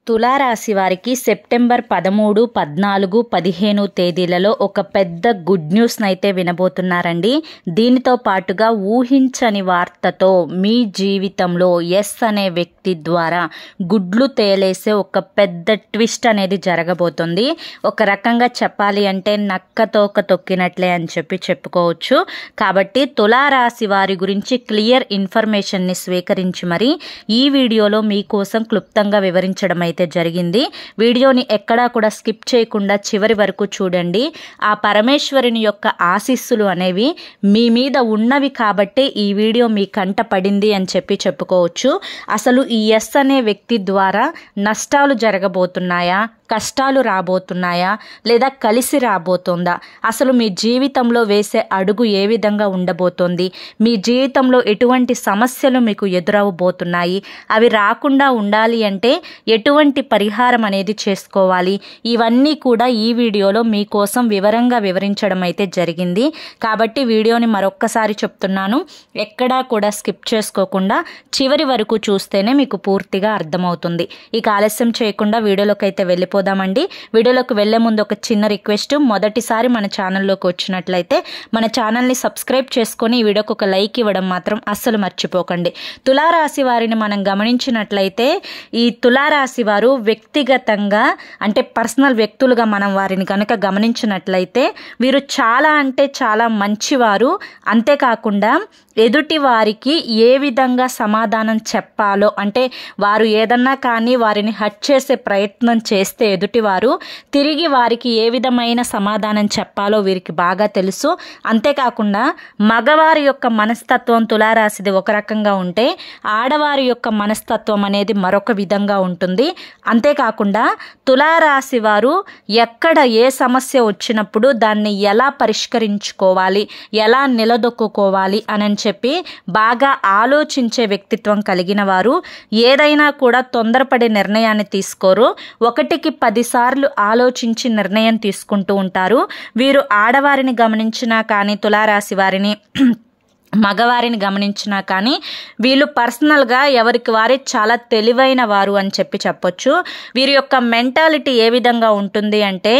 తులారాశి వారికి సెప్టెంబర్ 13, 14, 15 తేదీలలో ఒక పెద్ద గుడ్ న్యూస్ని అయితే వినబోతున్నారండి. దీనితో పాటుగా ఊహించని వార్తతో మీ జీవితంలో ఎస్ అనే వ్యక్తి ద్వారా గుడ్లు తేలేసే ఒక పెద్ద ట్విస్ట్ అనేది జరగబోతుంది. ఒక రకంగా చెప్పాలి అంటే నక్కతోక తొక్కినట్లే అని చెప్పుకోవచ్చు. కాబట్టి తులారాశి వారి గురించి క్లియర్ ఇన్ఫర్మేషన్ని స్వీకరించి మరి ఈ వీడియోలో మీకోసం క్లుప్తంగా వివరించడం అయితే జరిగింది. వీడియోని ఎక్కడా కూడా స్కిప్ చేయకుండా చివరి వరకు చూడండి. ఆ పరమేశ్వరుని యొక్క ఆశీస్సులు అనేవి మీ మీద ఉన్నవి కాబట్టి ఈ వీడియో మీ కంట పడింది అని చెప్పుకోవచ్చు. అసలు ఈ ఎస్ అనే వ్యక్తి ద్వారా నష్టాలు జరగబోతున్నాయా, కష్టాలు రాబోతున్నాయా, లేదా కలిసి రాబోతుందా, అసలు మీ జీవితంలో వేసే అడుగు ఏ విధంగా ఉండబోతోంది, మీ జీవితంలో ఎటువంటి సమస్యలు మీకు ఎదురవబోతున్నాయి, అవి రాకుండా ఉండాలి అంటే ఎటువంటి పరిహారం అనేది చేసుకోవాలి, ఇవన్నీ కూడా ఈ వీడియోలో మీకోసం వివరంగా వివరించడం అయితే జరిగింది. కాబట్టి వీడియోని మరొక్కసారి చెప్తున్నాను, ఎక్కడా కూడా స్కిప్ చేసుకోకుండా చివరి వరకు చూస్తేనే మీకు పూర్తిగా అర్థమవుతుంది. ఇక ఆలస్యం చేయకుండా వీడియోలోకి అయితే వెళ్ళిపోదామండి. వీడియోలోకి వెళ్లే ముందు ఒక చిన్న రిక్వెస్ట్, మొదటిసారి మన ఛానల్లోకి వచ్చినట్లయితే మన ఛానల్ని సబ్స్క్రైబ్ చేసుకొని ఈ వీడియోకి ఒక లైక్ ఇవ్వడం మాత్రం అస్సలు మర్చిపోకండి. తులారాశి వారిని మనం గమనించినట్లయితే ఈ తులారాశి వారు వ్యక్తిగతంగా అంటే పర్సనల్ వ్యక్తులుగా మనం వారిని కనుక గమనించినట్లయితే వీరు చాలా అంటే చాలా మంచివారు. అంతేకాకుండా ఎదుటి వారికి ఏ విధంగా సమాధానం చెప్పాలో, అంటే వారు ఏదన్నా కానీ వారిని హర్ట్ చేసే ప్రయత్నం చేస్తే ఎదుటివారు తిరిగి వారికి ఏ విధమైన సమాధానం చెప్పాలో వీరికి బాగా తెలుసు. అంతేకాకుండా మగవారి యొక్క మనస్తత్వం తులారాశిది ఒక రకంగా ఉంటే ఆడవారి యొక్క మనస్తత్వం అనేది మరొక విధంగా ఉంటుంది. అంతేకాకుండా తులారాశి వారు ఎక్కడ ఏ సమస్య వచ్చినప్పుడు దాన్ని ఎలా పరిష్కరించుకోవాలి, ఎలా నిలదొక్కుకోవాలి అని చెప్పి బాగా ఆలోచించే వ్యక్తిత్వం కలిగిన వారు. ఏదైనా కూడా తొందరపడే నిర్ణయాన్ని తీసుకోరు, 1కి 10 సార్లు ఆలోచించి నిర్ణయం తీసుకుంటూ ఉంటారు. వీరు ఆడవారిని గమనించినా కానీ తులారాశి వారిని మగవారిని గమనించినా కానీ వీళ్ళు పర్సనల్గా ఎవరికి వారే చాలా తెలివైన వారు అని చెప్పొచ్చు. వీరి యొక్క మెంటాలిటీ ఏ విధంగా ఉంటుంది అంటే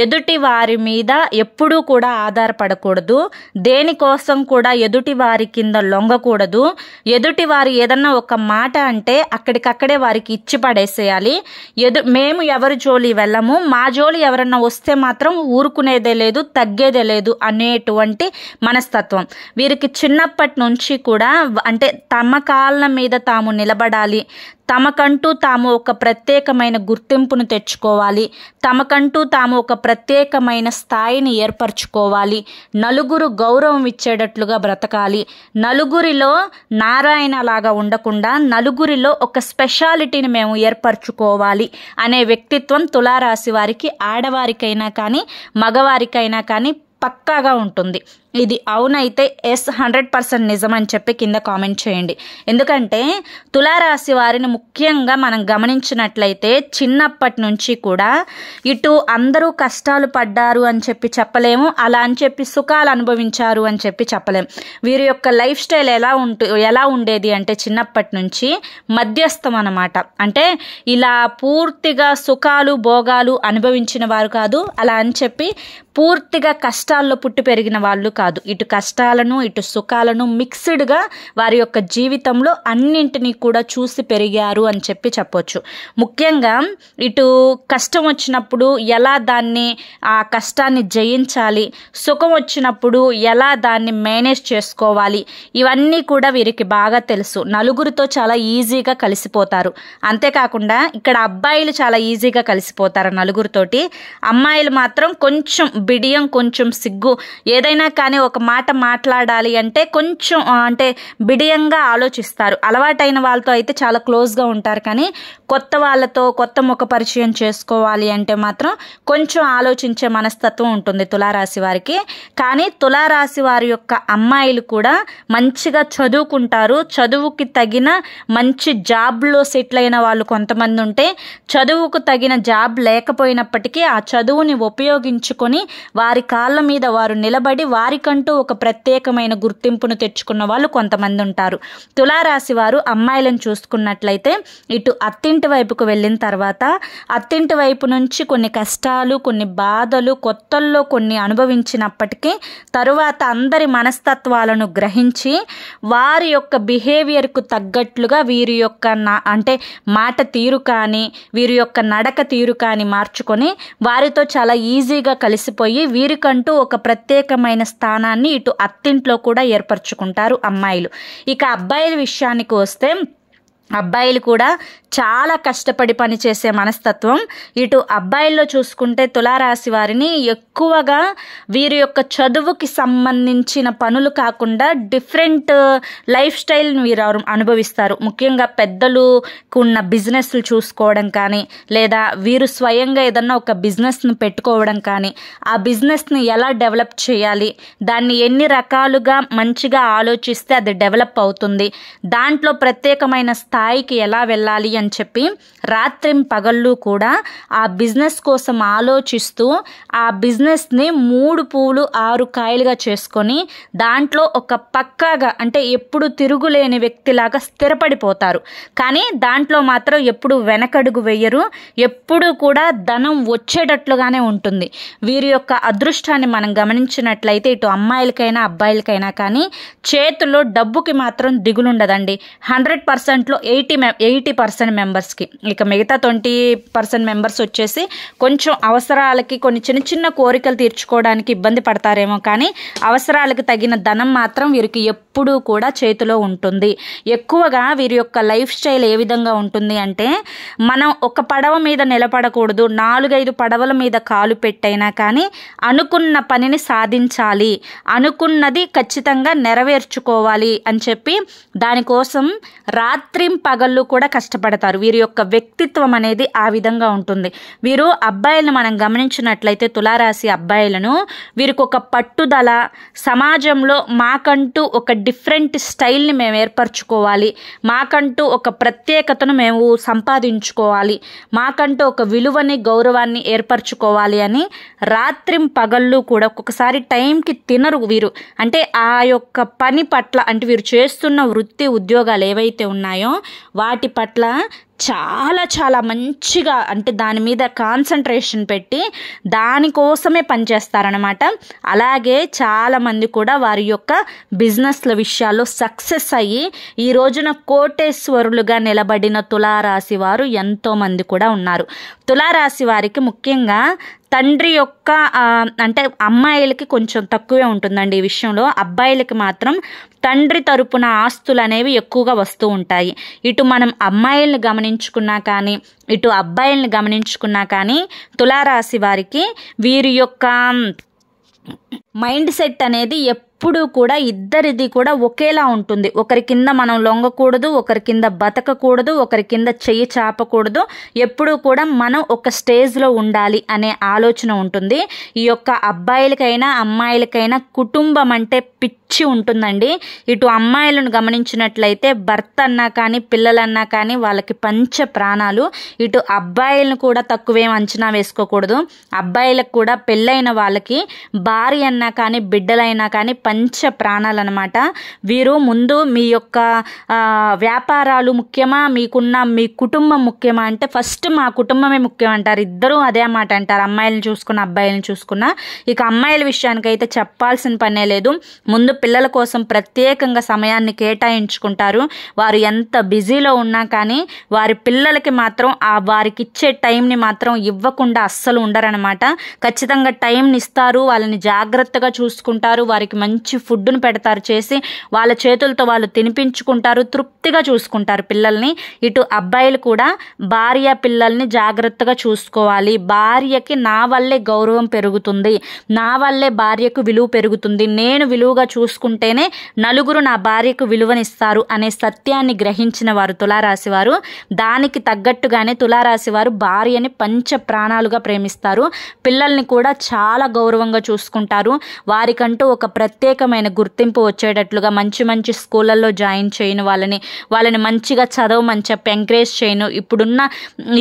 ఎదుటి వారి మీద ఎప్పుడూ కూడా ఆధారపడకూడదు, దేనికోసం కూడా ఎదుటి వారి కింద లొంగకూడదు. ఎదుటి వారు ఏదన్నా ఒక మాట అంటే అక్కడికక్కడే వారికి ఇచ్చి పడేసేయాలి. మేము ఎవరి జోలి వెళ్ళము, మా జోలి ఎవరన్నా వస్తే మాత్రం ఊరుకునేదే లేదు, తగ్గేదే లేదు అనేటువంటి మనస్తత్వం వీరికి చిన్నప్పటి నుంచి కూడా. అంటే తమ కాళ్ళ మీద తాము నిలబడాలి, తమకంటూ తాము ఒక ప్రత్యేకమైన గుర్తింపును తెచ్చుకోవాలి, తమకంటూ తాము ఒక ప్రత్యేకమైన స్థాయిని ఏర్పరచుకోవాలి, నలుగురు గౌరవం ఇచ్చేటట్లుగా బ్రతకాలి, నలుగురిలో నారాయణ లాగా ఉండకుండా నలుగురిలో ఒక స్పెషాలిటీని మేము ఏర్పరచుకోవాలి అనే వ్యక్తిత్వం తులారాశి వారికి ఆడవారికైనా కానీ మగవారికైనా కానీ పక్కాగా ఉంటుంది. ఇది అవునైతే ఎస్ 100% నిజం అని చెప్పి కింద కామెంట్ చేయండి. ఎందుకంటే తులారాశి వారిని ముఖ్యంగా మనం గమనించినట్లయితే చిన్నప్పటి నుంచి కూడా ఇటు అందరూ కష్టాలు పడ్డారు అని చెప్పలేము, అలా అని చెప్పి సుఖాలు అనుభవించారు అని చెప్పలేము. వీరి యొక్క లైఫ్ స్టైల్ ఎలా ఉండేది అంటే చిన్నప్పటి నుంచి మధ్యస్థం అన్నమాట. అంటే ఇలా పూర్తిగా సుఖాలు భోగాలు అనుభవించిన వారు కాదు, అలా అని చెప్పి పూర్తిగా కష్టాల్లో పుట్టి పెరిగిన వాళ్ళు కాదు. ఇటు కష్టాలను ఇటు సుఖాలను మిక్స్డ్గా వారి యొక్క జీవితంలో అన్నింటినీ కూడా చూసి పెరిగారు అని చెప్పొచ్చు. ముఖ్యంగా ఇటు కష్టం వచ్చినప్పుడు ఎలా దాన్ని ఆ కష్టాన్ని జయించాలి, సుఖం వచ్చినప్పుడు ఎలా దాన్ని మేనేజ్ చేసుకోవాలి, ఇవన్నీ కూడా వీరికి బాగా తెలుసు. నలుగురితో చాలా ఈజీగా కలిసిపోతారు. అంతేకాకుండా ఇక్కడ అబ్బాయిలు చాలా ఈజీగా కలిసిపోతారు నలుగురితోటి, అమ్మాయిలు మాత్రం కొంచెం బిడియం, కొంచెం సిగ్గు, ఏదైనా కానీ ఒక మాట మాట్లాడాలి అంటే కొంచెం అంటే బిడియంగా ఆలోచిస్తారు. అలవాటైన వాళ్ళతో అయితే చాలా క్లోజ్గా ఉంటారు, కానీ కొత్త వాళ్ళతో కొత్త ముఖ పరిచయం చేసుకోవాలి అంటే మాత్రం కొంచెం ఆలోచించే మనస్తత్వం ఉంటుంది తులారాశి వారికి. కానీ తులారాశి వారి యొక్క అమ్మాయిలు కూడా మంచిగా చదువుకుంటారు, చదువుకి తగిన మంచి జాబ్లో సెటిల్ అయిన వాళ్ళు కొంతమంది ఉంటే చదువుకు తగిన జాబ్ లేకపోయినప్పటికీ ఆ చదువుని ఉపయోగించుకొని వారి కాళ్ళ మీద వారు నిలబడి వారికంటూ ఒక ప్రత్యేకమైన గుర్తింపును తెచ్చుకున్న వాళ్ళు కొంతమంది ఉంటారు. తులారాశి వారు అమ్మాయిలను చూసుకున్నట్లయితే ఇటు అత్తింటి అత్తింటి వైపుకు వెళ్ళిన తర్వాత అత్తింటి వైపు నుంచి కొన్ని కష్టాలు, కొన్ని బాధలు, కొత్తల్లో కొన్ని అనుభవించినప్పటికీ తరువాత అందరి మనస్తత్వాలను గ్రహించి వారి యొక్క బిహేవియర్కు తగ్గట్లుగా వీరి యొక్క అంటే మాట తీరు కానీ వీరి యొక్క నడక తీరు కానీ మార్చుకొని వారితో చాలా ఈజీగా కలిసిపోయి వీరికంటూ ఒక ప్రత్యేకమైన స్థానాన్ని ఇటు అత్తింట్లో కూడా ఏర్పరచుకుంటారు అమ్మాయిలు. ఇక అబ్బాయిల విషయానికి వస్తే అబ్బాయిలు కూడా చాలా కష్టపడి పనిచేసే మనస్తత్వం. ఇటు అబ్బాయిల్లో చూసుకుంటే తులారాశి వారిని ఎక్కువగా వీరి యొక్క చదువుకి సంబంధించిన పనులు కాకుండా డిఫరెంట్ లైఫ్ స్టైల్ని వీరు అనుభవిస్తారు. ముఖ్యంగా పెద్దలకు ఉన్న బిజినెస్లు చూసుకోవడం కానీ లేదా వీరు స్వయంగా ఏదన్నా ఒక బిజినెస్ను పెట్టుకోవడం కానీ ఆ బిజినెస్ని ఎలా డెవలప్ చేయాలి, దాన్ని ఎన్ని రకాలుగా మంచిగా ఆలోచిస్తే అది డెవలప్ అవుతుంది, దాంట్లో ప్రత్యేకమైన స్థాయికి ఎలా వెళ్ళాలి అని చెప్పి రాత్రింపగళ్ళు కూడా ఆ బిజినెస్ కోసం ఆలోచిస్తూ ఆ బిజినెస్ని 3 పూలు 6 కాయలుగా చేసుకొని దాంట్లో ఒక పక్కాగా అంటే ఎప్పుడు తిరుగులేని వ్యక్తిలాగా స్థిరపడిపోతారు. కానీ దాంట్లో మాత్రం ఎప్పుడు వెనకడుగు వేయరు, ఎప్పుడు కూడా ధనం వచ్చేటట్లుగానే ఉంటుంది. వీరి యొక్క అదృష్టాన్ని మనం గమనించినట్లయితే ఇటు అమ్మాయిలకైనా అబ్బాయిలకైనా కానీ చేతుల్లో డబ్బుకి మాత్రం దిగులుండదండి. 100%లో 80% మెంబర్స్కి. ఇక మిగతా 20% మెంబర్స్ వచ్చేసి కొంచెం అవసరాలకి కొన్ని చిన్న చిన్న కోరికలు తీర్చుకోవడానికి ఇబ్బంది పడతారేమో, కానీ అవసరాలకు తగిన ధనం మాత్రం వీరికి ఎప్పుడూ కూడా చేతిలో ఉంటుంది. ఎక్కువగా వీరి యొక్క లైఫ్ స్టైల్ ఏ విధంగా ఉంటుంది అంటే మనం ఒక పడవ మీద నిలబడకూడదు, 4-5 పడవల మీద కాలు పెట్టైనా కానీ అనుకున్న పనిని సాధించాలి, అనుకున్నది ఖచ్చితంగా నెరవేర్చుకోవాలి అని చెప్పి దానికోసం రాత్రింపగళ్ళు కూడా కష్టపడతారు. వీరి యొక్క వ్యక్తిత్వం అనేది ఆ విధంగా ఉంటుంది. వీరు అబ్బాయిలను మనం గమనించినట్లయితే తులారాశి అబ్బాయిలను వీరికి ఒక పట్టుదల, సమాజంలో మాకంటూ ఒక డిఫరెంట్ స్టైల్ని మేము ఏర్పరచుకోవాలి, మాకంటూ ఒక ప్రత్యేకతను మేము సంపాదించుకోవాలి, మాకంటూ ఒక విలువని గౌరవాన్ని ఏర్పరచుకోవాలి అని రాత్రింపగళ్ళు కూడా ఒక్కొక్కసారి టైంకి తినరు వీరు. అంటే ఆ యొక్క పని పట్ల అంటే వీరు చేస్తున్న వృత్తి ఉద్యోగాలు ఏవైతే ఉన్నాయో వాటి పట్ల చాలా చాలా మంచిగా అంటే దాని మీద కాన్సన్ట్రేషన్ పెట్టి దానికోసమే పనిచేస్తారనమాట. అలాగే చాలామంది కూడా వారి యొక్క బిజినెస్ల విషయాల్లో సక్సెస్ అయ్యి ఈ రోజున కోటేశ్వరులుగా నిలబడిన తులారాశి వారు ఎంతోమంది కూడా ఉన్నారు. తులారాశి వారికి ముఖ్యంగా తండ్రి యొక్క అంటే అమ్మాయిలకి కొంచెం తక్కువే ఉంటుందండి ఈ విషయంలో. అబ్బాయిలకి మాత్రం తండ్రి తరపున ఆస్తులు అనేవి ఎక్కువగా వస్తూ ఉంటాయి. ఇటు మనం అమ్మాయిల్ని గమనించుకున్నా కానీ ఇటు అబ్బాయిల్ని గమనించుకున్నా కానీ తులారాశి వారికి వీరి యొక్క మైండ్ సెట్ అనేది ఎప్పుడు కూడా ఇద్దరిది కూడా ఒకేలా ఉంటుంది. ఒకరి కింద మనం లొంగకూడదు, ఒకరి కింద బతకకూడదు, ఒకరి కింద చెయ్యి చాపకూడదు, ఎప్పుడూ కూడా మనం ఒక స్టేజ్లో ఉండాలి అనే ఆలోచన ఉంటుంది. ఈ యొక్క అబ్బాయిలకైనా అమ్మాయిలకైనా కుటుంబం అంటే పిచ్చి ఉంటుందండి. ఇటు అమ్మాయిలను గమనించినట్లయితే భర్త అన్నా కానీ పిల్లలన్నా కానీ వాళ్ళకి పంచ ప్రాణాలు. ఇటు అబ్బాయిలను కూడా తక్కువేం అంచనా వేసుకోకూడదు. అబ్బాయిలకు కూడా పెళ్ళైన వాళ్ళకి భార్య అన్నా కానీ బిడ్డలైనా కానీ పంచ ప్రాణాలు అనమాట. వీరు ముందు మీ యొక్క వ్యాపారాలు ముఖ్యమా, మీకున్న మీ కుటుంబం ముఖ్యమా అంటే ఫస్ట్ మా కుటుంబమే ముఖ్యం అంటారు. ఇద్దరూ అదే మాట అంటారు, అమ్మాయిలను చూసుకున్న అబ్బాయిలను చూసుకున్నా. ఇక అమ్మాయిల విషయానికైతే చెప్పాల్సిన పనే లేదు. ముందు పిల్లల కోసం ప్రత్యేకంగా సమయాన్ని కేటాయించుకుంటారు. వారు ఎంత బిజీలో ఉన్నా కానీ వారి పిల్లలకి మాత్రం వారికి ఇచ్చే టైంని మాత్రం ఇవ్వకుండా అస్సలు ఉండరనమాట. ఖచ్చితంగా టైంని ఇస్తారు, వాళ్ళని జాగ్రత్తగా చూసుకుంటారు, వారికి మంచి ఫుడ్ను పెడతారు చేసి, వాళ్ళ చేతులతో వాళ్ళు తినిపించుకుంటారు, తృప్తిగా చూసుకుంటారు పిల్లల్ని. ఇటు అబ్బాయిలు కూడా భార్య పిల్లల్ని జాగ్రత్తగా చూసుకోవాలి. భార్యకి నా వల్లే గౌరవం పెరుగుతుంది, నా వల్లే భార్యకు విలువ పెరుగుతుంది, నేను విలువగా చూసుకుంటేనే నలుగురు నా భార్యకు విలువనిస్తారు అనే సత్యాన్ని గ్రహించిన వారు తులారాశి వారు. దానికి తగ్గట్టుగానే తులారాశి వారు భార్యని పంచ ప్రాణాలుగా ప్రేమిస్తారు, పిల్లల్ని కూడా చాలా గౌరవంగా చూసుకుంటారు. వారికంటూ ఒక ప్రత్యేకమైన గుర్తింపు వచ్చేటట్లుగా మంచి మంచి స్కూళ్ళల్లో జాయిన్ చేయను, వాళ్ళని మంచిగా చదవమని చెప్పి ఎంకరేజ్ చేయను, ఇప్పుడున్న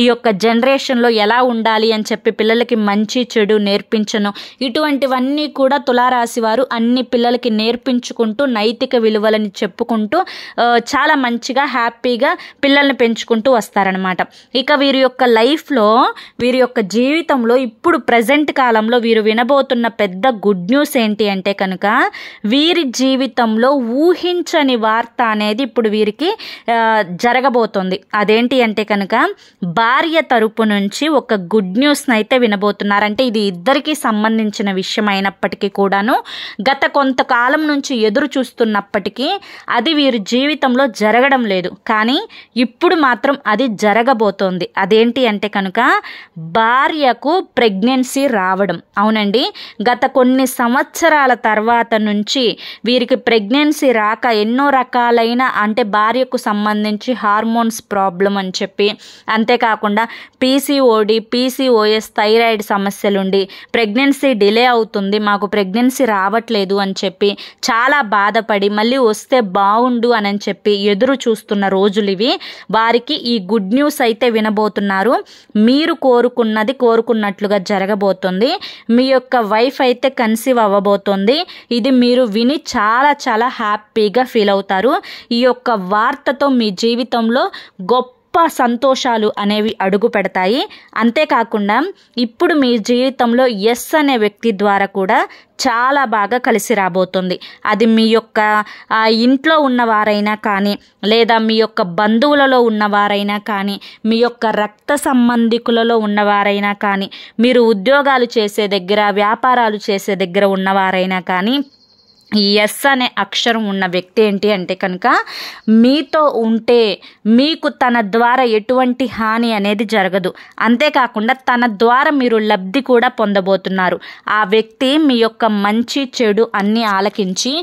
ఈ యొక్క జనరేషన్లో ఎలా ఉండాలి అని చెప్పి పిల్లలకి మంచి చెడు నేర్పించను. ఇటువంటివన్నీ కూడా తులారాశి వారు అన్ని పిల్లలకి నేర్పించుకుంటూ నైతిక విలువలని చెప్పుకుంటూ చాలా మంచిగా హ్యాపీగా పిల్లల్ని పెంచుకుంటూ వస్తారనమాట. ఇక వీరి యొక్క లైఫ్లో, వీరి యొక్క జీవితంలో ఇప్పుడు ప్రజెంట్ కాలంలో వీరు వినబోతున్న పెద్ద గుడ్ న్యూస్ ఏంటి అంటే కనుక, వీరి జీవితంలో ఊహించని వార్త అనేది ఇప్పుడు వీరికి జరగబోతోంది. అదేంటి అంటే కనుక, భార్య తరపు నుంచి ఒక గుడ్ న్యూస్ని అయితే వినబోతున్నారు. అంటే ఇది ఇద్దరికి సంబంధించిన విషయం అయినప్పటికీ కూడాను గత కొంతకాలం నుంచి ఎదురు చూస్తున్నప్పటికీ అది వీరి జీవితంలో జరగడం లేదు. కానీ ఇప్పుడు మాత్రం అది జరగబోతోంది. అదేంటి అంటే కనుక, భార్యకు ప్రెగ్నెన్సీ రావడం. అవునండి, గత కొన్ని సంవత్సరాల తర్వాత నుంచి వీరికి ప్రెగ్నెన్సీ రాక ఎన్నో రకాలైన, అంటే భార్యకు సంబంధించి హార్మోన్స్ ప్రాబ్లం అని చెప్పి, అంతేకాకుండా పీసీఓడి, పీసీఓఎస్, థైరాయిడ్ సమస్యలుండి ప్రెగ్నెన్సీ డిలే అవుతుంది, మాకు ప్రెగ్నెన్సీ రావట్లేదు అని చెప్పి చాలా బాధపడి మళ్ళీ వస్తే బాగుండు అని చెప్పి ఎదురు చూస్తున్న రోజులు ఇవి. వారికి ఈ గుడ్ న్యూస్ అయితే వినబోతున్నారు. మీరు కోరుకున్నట్లుగా జరగబోతుంది. మీ యొక్క వైఫ్ అయితే కన్సీవ్ అవ్వబోతుంది. ఇది మీరు విని చాలా చాలా హ్యాపీగా ఫీల్ అవుతారు. ఈ యొక్క వార్తతో మీ జీవితంలో గొప్ప సంతోషాలు అనేవి అడుగు పెడతాయి. అంతేకాకుండా ఇప్పుడు మీ జీవితంలో ఎస్ అనే వ్యక్తి ద్వారా కూడా చాలా బాగా కలిసి రాబోతుంది. అది మీ యొక్క ఇంట్లో ఉన్నవారైనా కానీ, లేదా మీ యొక్క బంధువులలో ఉన్నవారైనా కానీ, మీ యొక్క రక్త సంబంధికులలో ఉన్నవారైనా కానీ, మీరు ఉద్యోగాలు చేసే దగ్గర, వ్యాపారాలు చేసే దగ్గర ఉన్నవారైనా కానీ, ఈ ఎస్ అనే అక్షరం ఉన్న వ్యక్తి ఏంటి అంటే కనుక, మీతో ఉంటే మీకు తన ద్వారా ఎటువంటి హాని అనేది జరగదు. అంతేకాకుండా తన ద్వారా మీరు లబ్ధి కూడా పొందబోతున్నారు. ఆ వ్యక్తి మీ యొక్క మంచి చెడు అన్నీ ఆలకించి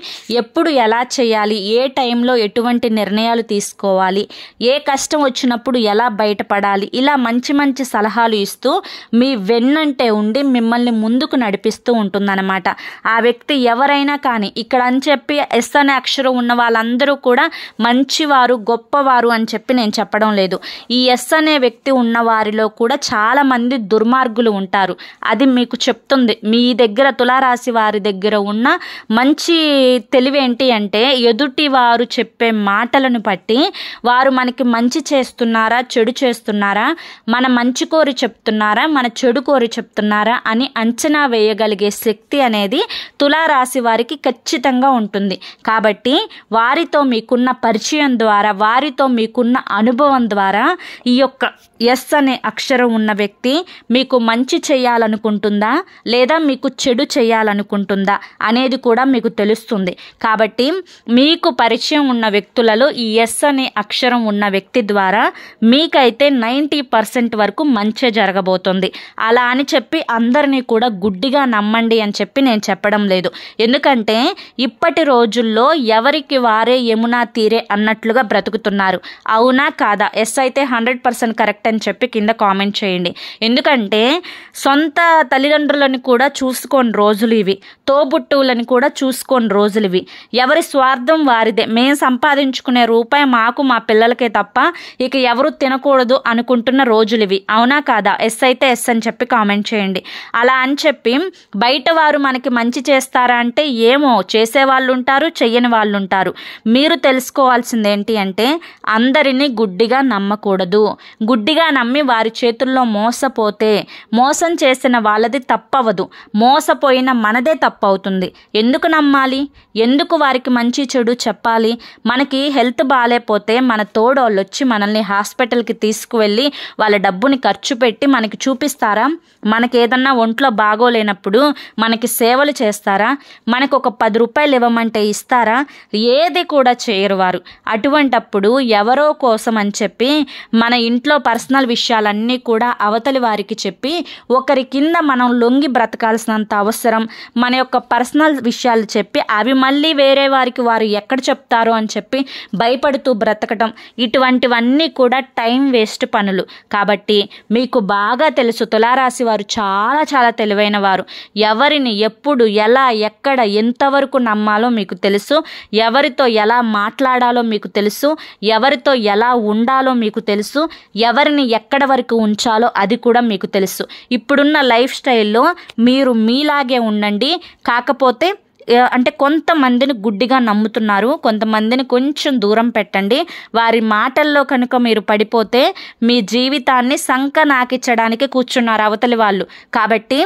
ఎప్పుడు ఎలా చేయాలి, ఏ టైంలో ఎటువంటి నిర్ణయాలు తీసుకోవాలి, ఏ కష్టం వచ్చినప్పుడు ఎలా బయటపడాలి, ఇలా మంచి మంచి సలహాలు ఇస్తూ మీ వెన్నంటే ఉండి మిమ్మల్ని ముందుకు నడిపిస్తూ ఉంటుందన్నమాట. ఆ వ్యక్తి ఎవరైనా కానీ, ఇక్కడ అని చెప్పి ఎస్ అనే అక్షరం ఉన్న వాళ్ళందరూ కూడా మంచివారు, గొప్పవారు అని చెప్పి నేను చెప్పడం లేదు. ఈ ఎస్ అనే వ్యక్తి ఉన్న వారిలో కూడా చాలా మంది దుర్మార్గులు ఉంటారు. అది మీకు చెప్తుంది. మీ దగ్గర తులారాశి వారి దగ్గర ఉన్న మంచి తెలివేంటి అంటే, ఎదుటి వారు చెప్పే మాటలను బట్టి వారు మనకి మంచి చేస్తున్నారా, చెడు చేస్తున్నారా, మన మంచి కోరి చెప్తున్నారా, మన చెడు కోరి చెప్తున్నారా అని అంచనా వేయగలిగే శక్తి అనేది తులారాశి వారికి ఖచ్చితంగా ఉంటుంది. కాబట్టి వారితో మీకున్న పరిచయం ద్వారా, వారితో మీకున్న అనుభవం ద్వారా ఈ యొక్క ఎస్ అనే అక్షరం ఉన్న వ్యక్తి మీకు మంచి చేయాలనుకుంటుందా లేదా మీకు చెడు చేయాలనుకుంటుందా అనేది కూడా మీకు తెలుస్తుంది. కాబట్టి మీకు పరిచయం ఉన్న వ్యక్తులలో ఈ ఎస్ అనే అక్షరం ఉన్న వ్యక్తి ద్వారా మీకైతే 90% వరకు మంచి జరగబోతుంది. అలా అని చెప్పి అందరినీ కూడా గుడ్డిగా నమ్మండి అని చెప్పి నేను చెప్పడం లేదు. ఎందుకంటే ఇప్పటి రోజుల్లో ఎవరికి వారే యమునా తీరే అన్నట్లుగా బ్రతుకుతున్నారు. అవునా కాదా? ఎస్ అయితే 100% కరెక్ట్ అని చెప్పి కింద కామెంట్ చేయండి. ఎందుకంటే సొంత తల్లిదండ్రులను కూడా చూసుకోని రోజులు ఇవి, తోబుట్టువులను కూడా చూసుకోని రోజులు ఇవి. ఎవరి స్వార్థం వారిదే. మేము సంపాదించుకునే రూపాయి మాకు, మా పిల్లలకే తప్ప ఇక ఎవరు తినకూడదు అనుకుంటున్న రోజులు ఇవి. అవునా కాదా? ఎస్ అయితే ఎస్ అని చెప్పి కామెంట్ చేయండి. అలా అని చెప్పి బయట వారు మనకి మంచి చేస్తారా అంటే ఏమో, చేసేవాళ్ళు ఉంటారు, చెయ్యని వాళ్ళు ఉంటారు. మీరు తెలుసుకోవాల్సింది ఏంటి అంటే, అందరినీ గుడ్డిగా నమ్మకూడదు. గుడ్డిగా నమ్మి వారి చేతుల్లో మోసపోతే మోసం చేసిన వాళ్ళది తప్పవదు, మోసపోయిన మనదే తప్పవుతుంది. ఎందుకు నమ్మాలి? ఎందుకు వారికి మంచి చెడు చెప్పాలి? మనకి హెల్త్ బాగాలేకపోతే మన తోడోళ్ళు వచ్చి మనల్ని హాస్పిటల్కి తీసుకువెళ్ళి వాళ్ళ డబ్బుని ఖర్చు పెట్టి మనకి చూపిస్తారా? మనకి ఏదన్నా ఒంట్లో బాగోలేనప్పుడు మనకి సేవలు చేస్తారా? మనకు ఒక 10 రూపాయలు ఇవ్వమంటే ఇస్తారా? ఏది కూడా చేయరు వారు. అటువంటప్పుడు ఎవరో కోసం అని చెప్పి మన ఇంట్లో పర్సనల్ విషయాలన్నీ కూడా అవతలి వారికి చెప్పి ఒకరి కింద మనం లొంగి బ్రతకాల్సినంత అవసరం, మన యొక్క పర్సనల్ విషయాలు చెప్పి అవి మళ్ళీ వేరే వారికి వారు ఎక్కడ చెప్తారో అని చెప్పి భయపడుతూ బ్రతకటం, ఇటువంటివన్నీ కూడా టైం వేస్ట్ పనులు. కాబట్టి మీకు బాగా తెలుసు, తులారాశి వారు చాలా చాలా తెలివైన వారు. ఎవరిని ఎప్పుడు ఎలా ఎక్కడ ఎంతవరకు నమ్మాలో మీకు తెలుసు, ఎవరితో ఎలా మాట్లాడాలో మీకు తెలుసు, ఎవరితో ఎలా ఉండాలో మీకు తెలుసు, ఎవరిని ఎక్కడ వరకు ఉంచాలో అది కూడా మీకు తెలుసు. ఇప్పుడున్న లైఫ్ స్టైల్లో మీరు మీలాగే ఉండండి. కాకపోతే అంటే కొంతమందిని గుడ్డిగా నమ్ముతున్నారు, కొంతమందిని కొంచెం దూరం పెట్టండి. వారి మాటల్లో కనుక మీరు పడిపోతే మీ జీవితాన్ని సంకనాకించడానికి కూర్చున్నారు అవతలి వాళ్ళు. కాబట్టి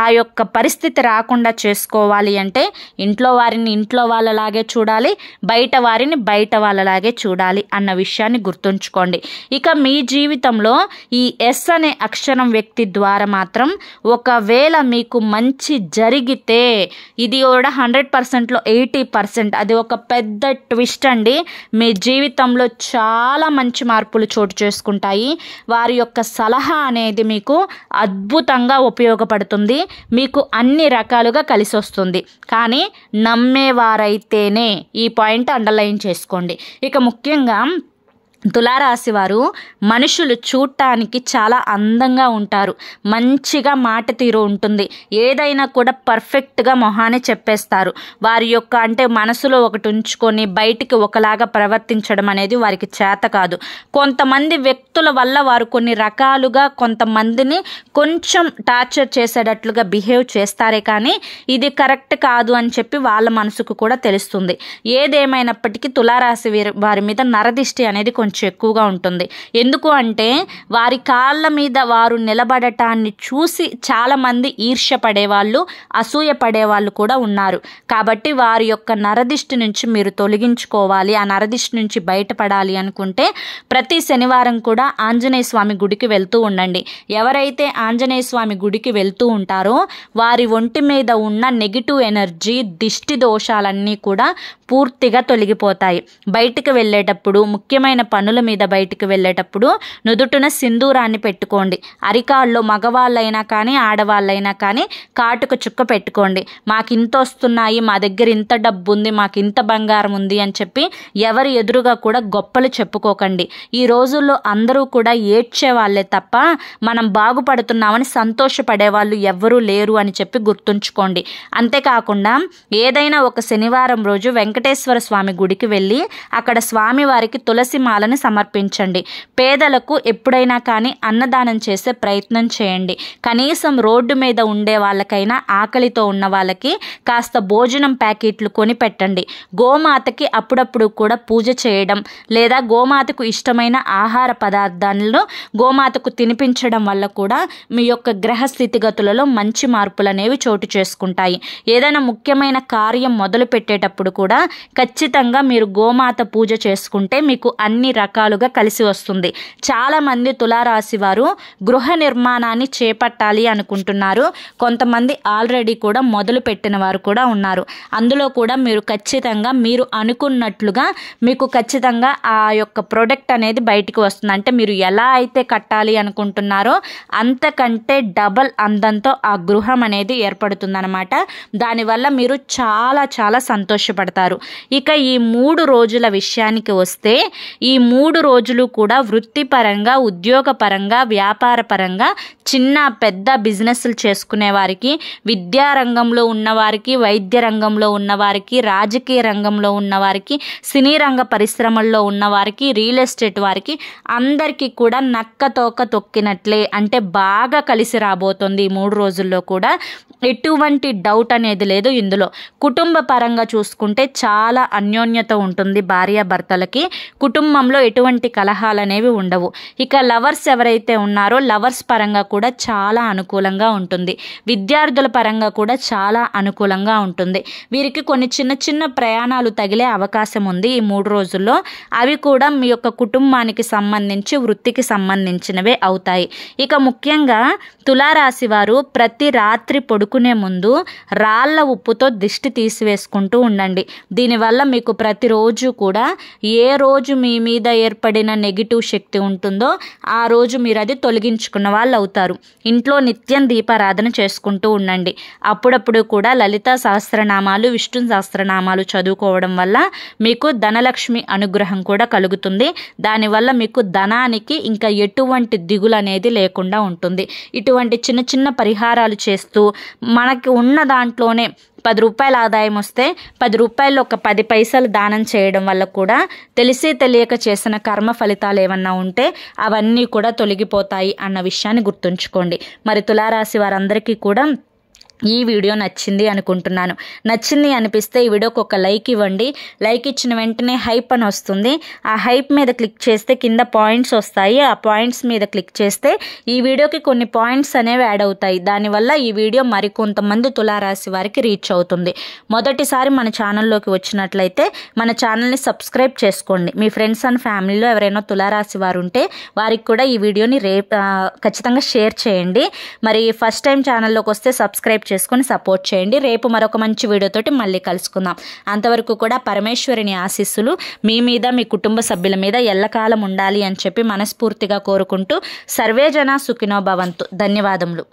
ఆ యొక్క పరిస్థితి రాకుండా చేసుకోవాలి అంటే ఇంట్లో వారిని ఇంట్లో వాళ్ళలాగే చూడాలి, బయట వారిని బయట వాళ్ళలాగే చూడాలి అన్న విషయాన్ని గుర్తుంచుకోండి. ఇక మీ జీవితంలో ఈ ఎస్ అనే అక్షరం వ్యక్తి ద్వారా మాత్రం ఒకవేళ మీకు మంచి జరిగితే ఇది కూడా 100%లో 80% అది ఒక పెద్ద ట్విస్ట్ అండి. మీ జీవితంలో చాలా మంచి మార్పులు చోటు చేసుకుంటాయి. వారి యొక్క సలహా అనేది మీకు అద్భుతంగా ఉపయోగపడుతుంది, మీకు అన్ని రకాలుగా కలిసి వస్తుంది. కానీ నమ్మేవారైతేనే, ఈ పాయింట్ అండర్లైన్ చేసుకోండి. ఇక ముఖ్యంగా తులారాశి వారు మనుషులు చూడటానికి చాలా అందంగా ఉంటారు, మంచిగా మాట తీరు ఉంటుంది, ఏదైనా కూడా పర్ఫెక్ట్గా మొహాన్ని చెప్పేస్తారు. వారి యొక్క అంటే మనసులో ఒకటి ఉంచుకొని బయటికి ఒకలాగా ప్రవర్తించడం అనేది వారికి చేత కాదు. కొంతమంది వ్యక్తుల వల్ల వారు కొన్ని రకాలుగా కొంతమందిని కొంచెం టార్చర్ చేసేటట్లుగా బిహేవ్ చేస్తారే కానీ ఇది కరెక్ట్ కాదు అని చెప్పి వాళ్ళ మనసుకు కూడా తెలుస్తుంది. ఏదేమైనప్పటికీ తులారాశి వారి మీద నరదిష్టి అనేది కొంచెం ఎక్కువగా ఉంటుంది. ఎందుకు అంటే వారి కాళ్ళ మీద వారు నిలబడటాన్ని చూసి చాలామంది ఈర్ష్య పడేవాళ్ళు, అసూయ పడేవాళ్ళు కూడా ఉన్నారు. కాబట్టి వారి యొక్క నరదిష్టి నుంచి మీరు తొలగించుకోవాలి, ఆ నరదిష్టి నుంచి బయటపడాలి అనుకుంటే ప్రతి శనివారం కూడా ఆంజనేయ స్వామి గుడికి వెళ్తూ ఉండండి. ఎవరైతే ఆంజనేయ స్వామి గుడికి వెళ్తూ ఉంటారో వారి ఒంటి మీద ఉన్న నెగిటివ్ ఎనర్జీ, దిష్టి దోషాలన్నీ కూడా పూర్తిగా తొలగిపోతాయి. బయటికి వెళ్ళేటప్పుడు, ముఖ్యమైన పనుల మీద బయటికి వెళ్ళేటప్పుడు నుదుటిన సింధూరాన్ని పెట్టుకోండి. అరికాల్లో మగవాళ్ళైనా కానీ ఆడవాళ్ళైనా కానీ కాటుక చుక్క పెట్టుకోండి. మాకు ఇంత వస్తున్నాయి, మా దగ్గర ఇంత డబ్బు ఉంది, మాకు ఇంత బంగారం ఉంది అని చెప్పి ఎవరి ఎదురుగా కూడా గొప్పలు చెప్పుకోకండి. ఈ రోజుల్లో అందరూ కూడా ఏడ్చే వాళ్ళే తప్ప మనం బాగుపడుతున్నామని సంతోషపడే వాళ్ళు ఎవ్వరూ లేరు అని చెప్పి గుర్తుంచుకోండి. అంతేకాకుండా ఏదైనా ఒక శనివారం రోజు వెంకటేశ్వర స్వామి గుడికి వెళ్ళి అక్కడ స్వామివారికి తులసి మాలను సమర్పించండి. పేదలకు ఎప్పుడైనా కానీ అన్నదానం చేసే ప్రయత్నం చేయండి. కనీసం రోడ్డు మీద ఉండే వాళ్ళకైనా, ఆకలితో ఉన్న వాళ్ళకి కాస్త భోజనం ప్యాకెట్లు కొని పెట్టండి. గోమాతకి అప్పుడప్పుడు కూడా పూజ చేయడం లేదా గోమాతకు ఇష్టమైన ఆహార పదార్థాలను గోమాతకు తినిపించడం వల్ల కూడా మీ యొక్క గ్రహ స్థితిగతులలో మంచి మార్పులు అనేవి చోటు చేసుకుంటాయి. ఏదైనా ముఖ్యమైన కార్యం మొదలు పెట్టేటప్పుడు కూడా ఖచ్చితంగా మీరు గోమాత పూజ చేసుకుంటే మీకు అన్ని రకాలుగా కలిసి వస్తుంది. చాలామంది తులారాశి వారు గృహ నిర్మాణాన్ని చేపట్టాలి అనుకుంటున్నారు. కొంతమంది ఆల్రెడీ కూడా మొదలు పెట్టిన వారు కూడా ఉన్నారు. అందులో కూడా మీరు ఖచ్చితంగా మీరు అనుకున్నట్లుగా మీకు ఖచ్చితంగా ఆ యొక్క ప్రొడక్ట్ అనేది బయటికి వస్తుంది. అంటే మీరు ఎలా అయితే కట్టాలి అనుకుంటున్నారో అంతకంటే డబల్ అందంతో ఆ గృహం అనేది ఏర్పడుతుందన్నమాట. దానివల్ల మీరు చాలా చాలా సంతోషపడతారు. ఇక ఈ 3 రోజుల విషయానికి వస్తే ఈ 3 రోజులు కూడా వృత్తిపరంగా, ఉద్యోగపరంగా, వ్యాపారపరంగా చిన్న పెద్ద బిజినెస్లు చేసుకునే వారికి, విద్యారంగంలో ఉన్నవారికి, వైద్య రంగంలో ఉన్నవారికి, రాజకీయ రంగంలో ఉన్నవారికి, సినీ రంగ పరిశ్రమల్లో ఉన్నవారికి, రియల్ ఎస్టేట్ వారికి అందరికీ కూడా నక్కతోక తొక్కినట్లే, అంటే బాగా కలిసి రాబోతుంది. ఈ 3 రోజుల్లో కూడా ఎటువంటి డౌట్ అనేది లేదు. ఇందులో కుటుంబ పరంగా చూసుకుంటే చాలా అన్యోన్యత ఉంటుంది భార్యాభర్తలకి. కుటుంబంలో ఎటువంటి కలహాలు అనేవి ఉండవు. ఇక లవర్స్ ఎవరైతే ఉన్నారో లవర్స్ పరంగా కూడా చాలా అనుకూలంగా ఉంటుంది. విద్యార్థుల పరంగా కూడా చాలా అనుకూలంగా ఉంటుంది. వీరికి కొన్ని చిన్న చిన్న ప్రయాణాలు తగిలే అవకాశం ఉంది ఈ 3 రోజుల్లో. అవి కూడా మీ యొక్క కుటుంబానికి సంబంధించి, వృత్తికి సంబంధించినవే అవుతాయి. ఇక ముఖ్యంగా తులారాశి వారు ప్రతి రాత్రి పడుకునే ముందు రాళ్ళ ఉప్పుతో దిష్టి తీసివేసుకుంటూ ఉండండి. దీనివల్ల మీకు ప్రతిరోజు కూడా ఏ రోజు మీ మీద ఏర్పడిన నెగిటివ్ శక్తి ఉంటుందో ఆ రోజు మీరు అది తొలగించుకున్న వాళ్ళు అవుతారు. ఇంట్లో నిత్యం దీపారాధన చేసుకుంటూ ఉండండి. అప్పుడప్పుడు కూడా లలిత సహస్రనామాలు, విష్ణు సహస్రనామాలు చదువుకోవడం వల్ల మీకు ధనలక్ష్మి అనుగ్రహం కూడా కలుగుతుంది. దానివల్ల మీకు ధనానికి ఇంకా ఎటువంటి దిగులు అనేది లేకుండా ఉంటుంది. ఇటువంటి చిన్న చిన్న పరిహారాలు చేస్తూ మనకి ఉన్న దాంట్లోనే 10 రూపాయల ఆదాయం వస్తే 10 రూపాయలు ఒక 10 పైసలు దానం చేయడం వల్ల కూడా తెలిసి తెలియక చేసిన కర్మ ఫలితాలు ఏమన్నా ఉంటే అవన్నీ కూడా తొలగిపోతాయి అన్న విషయాన్ని గుర్తుంచుకోండి. మరి తులారాశి వారందరికీ కూడా ఈ వీడియో నచ్చింది అనుకుంటున్నాను. నచ్చింది అనిపిస్తే ఈ వీడియోకి ఒక లైక్ ఇవ్వండి. లైక్ ఇచ్చిన వెంటనే హైప్ అని వస్తుంది. ఆ హైప్ మీద క్లిక్ చేస్తే కింద పాయింట్స్ వస్తాయి. ఆ పాయింట్స్ మీద క్లిక్ చేస్తే ఈ వీడియోకి కొన్ని పాయింట్స్ అనేవి యాడ్ అవుతాయి. దానివల్ల ఈ వీడియో మరికొంతమంది తులారాశి వారికి రీచ్ అవుతుంది. మొదటిసారి మన ఛానల్లోకి వచ్చినట్లయితే మన ఛానల్ని సబ్స్క్రైబ్ చేసుకోండి. మీ ఫ్రెండ్స్ అండ్ ఫ్యామిలీలో ఎవరైనా తులారాశి వారు ఉంటే వారికి కూడా ఈ వీడియోని ఖచ్చితంగా షేర్ చేయండి. మరి ఫస్ట్ టైం ఛానల్లోకి వస్తే సబ్స్క్రైబ్ చేసుకొని సపోర్ట్ చేయండి. రేపు మరొక మంచి వీడియోతోటి మళ్ళీ కలుసుకుందాం. అంతవరకు కూడా పరమేశ్వరుని ఆశీస్సులు మీ మీద, మీ కుటుంబ సభ్యుల మీద ఎల్లకాలం ఉండాలి అని చెప్పి మనస్ఫూర్తిగా కోరుకుంటూ సర్వేజన సుఖినో భవంతు. ధన్యవాదములు.